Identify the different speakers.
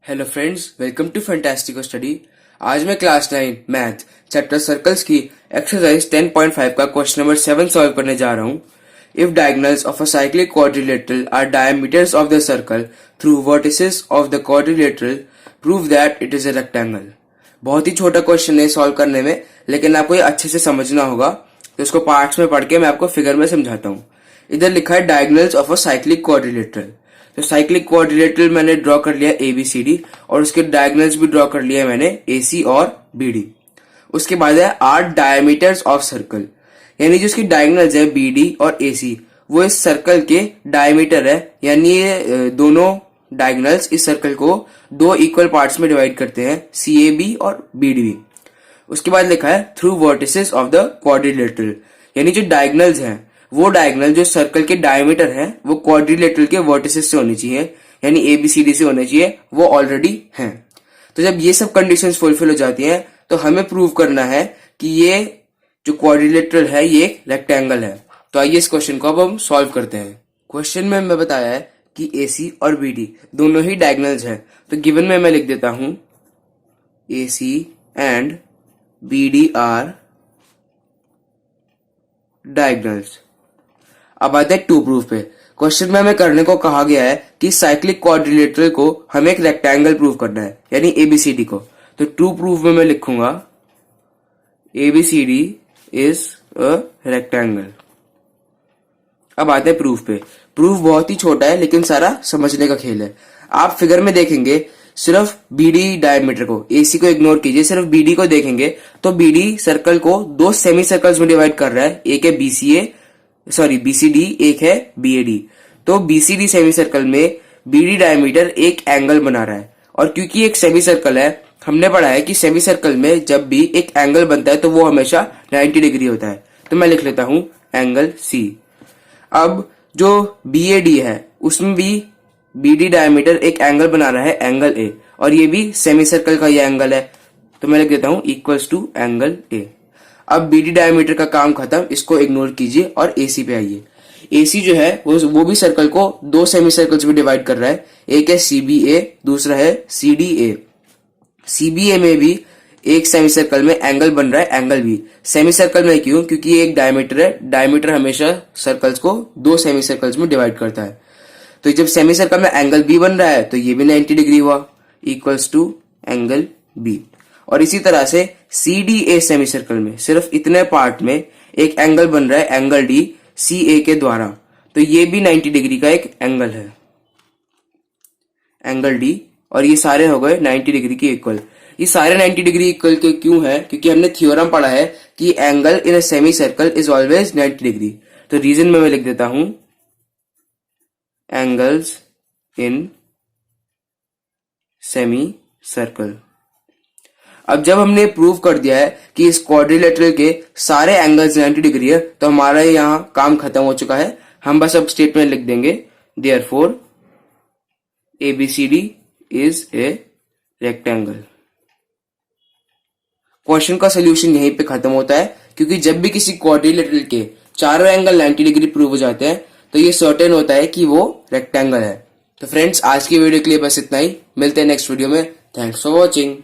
Speaker 1: Hello friends, welcome to Fantastico Study. आज मैं class 9 math chapter circles की exercise 10.5 का क्वेश्चन नंबर 7 सॉल्व करने जा रहा हूँ। If diagonals of a cyclic quadrilateral are diameters of the circle through vertices of the quadrilateral prove that it is a rectangle. बहुत ही छोटा क्वेश्चन है सॉल्व करने में, लेकिन आपको ये अच्छे से समझना होगा, तो इसको पार्ट्स में पढ़ के मैं आपको फिगर में समझाता हूँ। इधर लिखा है diagonals of a cyclic quadrilateral. तो साइक्लिक क्वाड्रिलेटरल मैंने ड्रॉ कर लिया ABCD, और उसके डायगोनल्स भी ड्रॉ कर लिया मैंने AC और BD। उसके बाद है 8 डायमीटर्स ऑफ सर्कल, यानी जो उसकी डायगोनल्स है BD और AC वो इस सर्कल के डायमीटर है, यानी ये दोनों डायगोनल्स इस सर्कल को दो इक्वल पार्ट्स में डिवाइड करते हैं, CAB और BD। उसके बाद लिखा है through vertices of the quadrilateral, यानी जो डायगोनल्स हैं वो डायगोनल जो सर्कल के डायमीटर है वो क्वाड्रिलेटरल के वर्टिसेस से होनी चाहिए, यानी ABCD से होने चाहिए, वो ऑलरेडी हैं। तो जब ये सब कंडीशंस फुलफिल हो जाती हैं तो हमें प्रूव करना है कि ये जो क्वाड्रिलेटरल है ये एक रेक्टेंगल है। तो आइए इस क्वेश्चन को अब हम सॉल्व करते हैं। क्वेश्चन में मैं बताया है कि AC और BD दोनों ही डायगोनल्स हैं, तो गिवन में मैं लिख देता हूं AC and BD are diagonals. अब आते हैं टू प्रूफ पे। क्वेश्चन में हमें करने को कहा गया है कि साइक्लिक क्वाड्रिलेटरल को हमें एक रेक्टेंगल प्रूव करना है, यानी ABCD को। तो टू प्रूफ में मैं लिखूंगा ABCD इज अ रेक्टेंगल। अब आते हैं प्रूफ पे। प्रूफ बहुत ही छोटा है, लेकिन सारा समझने का खेल है। आप फिगर में देखेंगे सिर्फ BD डायमीटर को, AC को इग्नोर कीजिए, सिर्फ BD को देखेंगे तो BD सर्कल को दो सेमी सर्कल्स में डिवाइड कर रहा है। एक है BCD, एक है BAD। तो BCD सेमी सर्कल में BD डायमीटर एक एंगल बना रहा है, और क्योंकि एक सेमी सर्कल है, हमने पढ़ा है कि सेमी सर्कल में जब भी एक एंगल बनता है तो वो हमेशा 90 डिग्री होता है। तो मैं लिख लेता हूं एंगल C। अब जो BAD है उसमें भी BD डायमीटर एक एंगल बना रहा है, एंगल A, और ये भी सेमी सर्कल का ये एंगल है, तो मैं लिख देता हूं इक्वल्स टू एंगल A। अब BD डायमीटर का काम खत्म, इसको इग्नोर कीजिए और AC पे आइए। AC जो है वो भी सर्कल को दो सेमी सर्कल्स में डिवाइड कर रहा है, एक है CBA, दूसरा है CDA। CBA में भी एक सेमी सर्कल में एंगल बन रहा है, एंगल B। सेमी सर्कल में क्यों? क्योंकि ये एक डायमीटर है, डायमीटर हमेशा सर्कल्स को दो सेमी सर्कल्स में डिवाइड करता है। तो जब सेमी सर्कल में एंगल B बन रहा है तो ये भी 90 डिग्री हुआ, इक्वल्स टू एंगल B। और इसी तरह से CDA सेमी सर्कल में सिर्फ इतने पार्ट में एक एंगल बन रहा है, एंगल D CA के द्वारा, तो ये भी 90 डिग्री का एक एंगल है, एंगल D। और ये सारे हो गए 90 डिग्री के इक्वल। ये सारे 90 डिग्री इक्वल के क्यों है? क्योंकि हमने थ्योरम पढ़ा है कि angle in a semi circle is always 90 degree. तो रीजन में मैं लिख देता हूं एंगल्स इन सेमी सर्कल। अब जब हमने प्रूव कर दिया है कि इस क्वाड्रिलेटरल के सारे एंगल्स 90 डिग्री है, तो हमारा यहाँ काम खत्म हो चुका है। हम बस अब स्टेटमेंट लिख देंगे therefore ABCD is a rectangle. Question का सोल्यूशन यहीं पे खत्म होता है, क्योंकि जब भी किसी क्वाड्रिलेटरल के चारों एंगल 90 डिग्री प्रूव हो जाते हैं तो ये सर्टेन होता है कि वो रेक्टेंगल है। तो फ्रेंड्स, आज की वीडियो के लिए बस इतना ही। मिलते हैं नेक्स्ट वीडियो में। Thanks for watching.